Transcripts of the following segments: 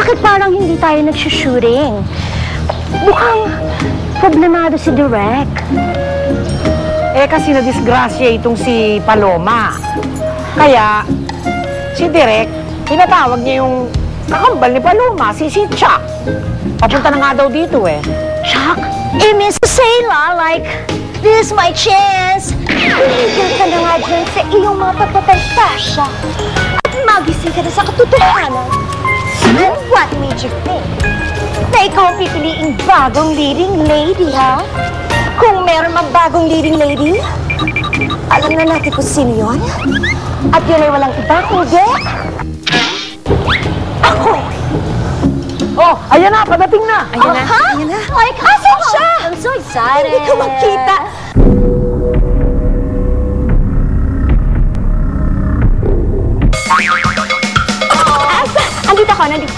Bakit parang hindi tayo nagsushooting? Mukhang problemado si Direk. Eh, kasi na-disgrasya itong si Paloma. Kaya, si Direk, pinatawag niya yung kakambal ni Paloma, si Chuck. Papunta na nga daw dito eh. Chuck, it means to say, like, this is my chance. Tumigil ka na nga dyan sa iyong mga pagpapantasya. At magising ka na sa katotohanan. And what made you think na ikaw ang pipiliing bagong leading lady, ha? Kung meron mang bagong leading lady, alam na natin kung sino yun. At yun ay walang iba kundi ako. Oh, ayan na, padating na. Ayan na, ayan na. Like, asan siya? I'm so excited. Hindi ko makita. Andito ako, nandito.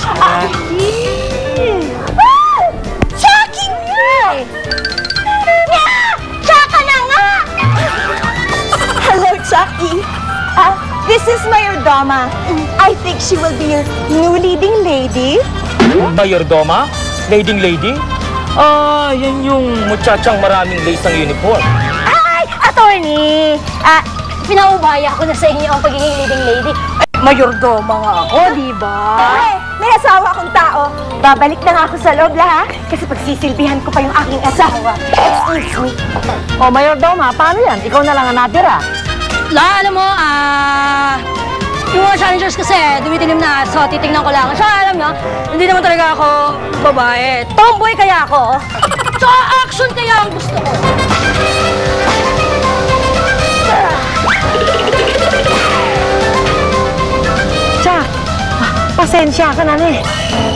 Chucky nga! Chucky na nga! Hello, Chucky. This is Mayordoma. I think she will be your new leading lady. Mayordoma? Leading lady? Ah, yan yung muchachang maraming lace ang uniform. Ay, attorney! Pinaubaya ko na sa inyo ang pagiging leading lady. Mayordoma nga ako, di ba? Ay, may asawa akong tao. Babalik na nga ako sa loob, ha? Kasi pagsisilbihan ko pa yung aking asawa. Excuse me. Oh, Mayordoma, paano yan? Ikaw na lang ang natira. Alam mo, yung mga challengers kasi, dumitilim na, so titignan ko lang. Siya, alam nyo, hindi naman talaga ako babae. Tomboy kaya ako. Tsaka action kaya ang gusto ko. Chuck, pasensya ka na eh.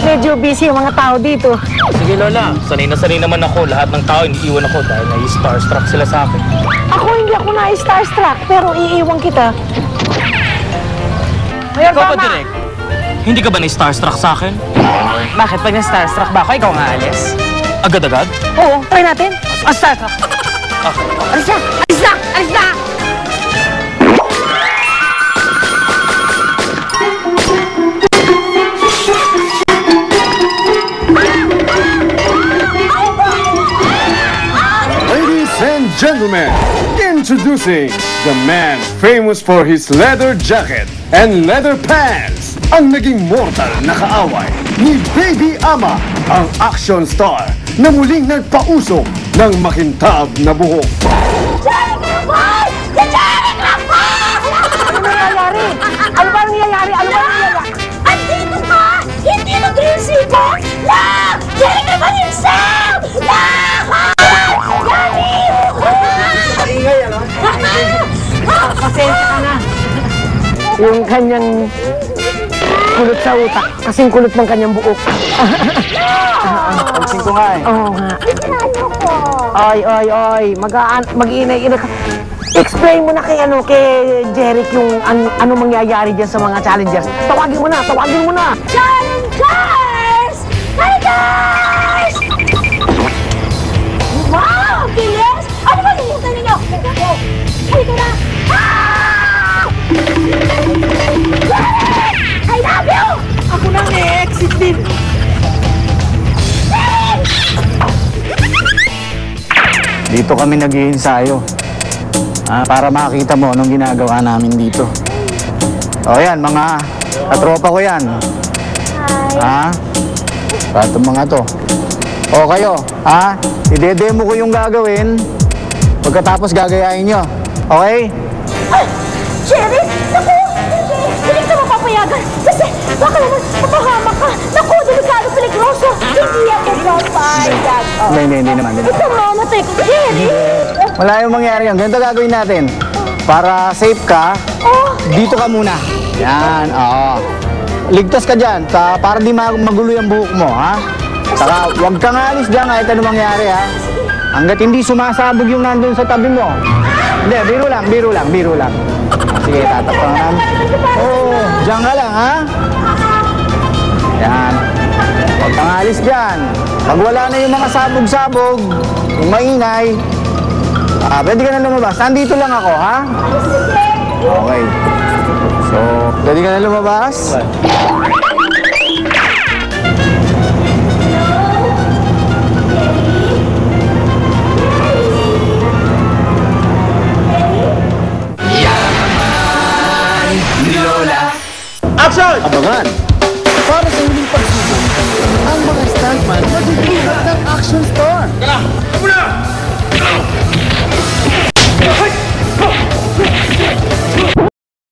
Medyo busy yung mga tao dito. Sige Lola, sanay na sanay naman ako. Lahat ng tao iniiwan ako dahil nai-starstruck sila sa akin. Hindi ako na-starstruck, pero iiwan kita. Ikaw ba, Direk? Hindi ka ba na-starstruck sa akin? Bakit pag na-starstruck ba ako, ikaw nga alis? Agad-agad? Oo, try natin. Starstruck. Okay. Alis na! Alis na! Alis na! Ladies and gentlemen, introducing the man famous for his leather jacket and leather pants, ang naging mortal na kaaway ni Baby Ama, ang action star na muling nagpausok ng makintab na buhok. Ano nangyayari? Ano ba nangyayari? Ano ba nangyayari? Andito ka! Hindi nag-resibo! La! Jerry naman himself! La! Pasensya ka na. Yung kanyang kulot sa utak, kasing kulot ng kanyang buhok. Pansin ko nga eh. Oo nga. Ano ko? Oy. Mag-iinay-inay ka. Explain mo na kay Jeric yung ano mangyayari dyan sa mga challengers. Tawagin mo na. Challengers! Hi, guys! Wow! Bilis! Ano ba hinihintay ninyo? Halika na! I love you! Ako na exit din. Dito kami nag-iensayo. Para makita mo anong ginagawa namin dito. O yan, mga katropa ko yan. Hi. Itong mga to. O kayo, idedemo ko yung gagawin. Pagkatapos gagayahin nyo. Okay? Ay! Jerry! Naku! Hindi ka mapapayagan! Kasi baka naman mapahamak ka! Naku! Delikado, peligroso! Hindi ako papayag! Hindi naman. Ito mamatay ko! Jerry! Wala yung mangyari yan. Ganito gagawin natin. Para safe ka, dito ka muna. Yan, oo. Ligtas ka dyan, para di magulo yung buhok mo, ha? Saka, huwag kang alis dyan kahit ano mangyari, ha? Hanggat hindi sumasabog yung nandun sa tabi mo. Hindi, biro lang. Sige, tatakpan naman. Oo, dyan ka lang, ha? Yan. Huwag kang alis dyan. Pag wala na yung mga sabog-sabog, yung maingay, pwede ka na lumabas. Nandito lang ako, ha? Okay. So, pwede ka na lumabas? Abangan! Para sa huling pagsubok, ang mga stuntman magbubuhat ng action star.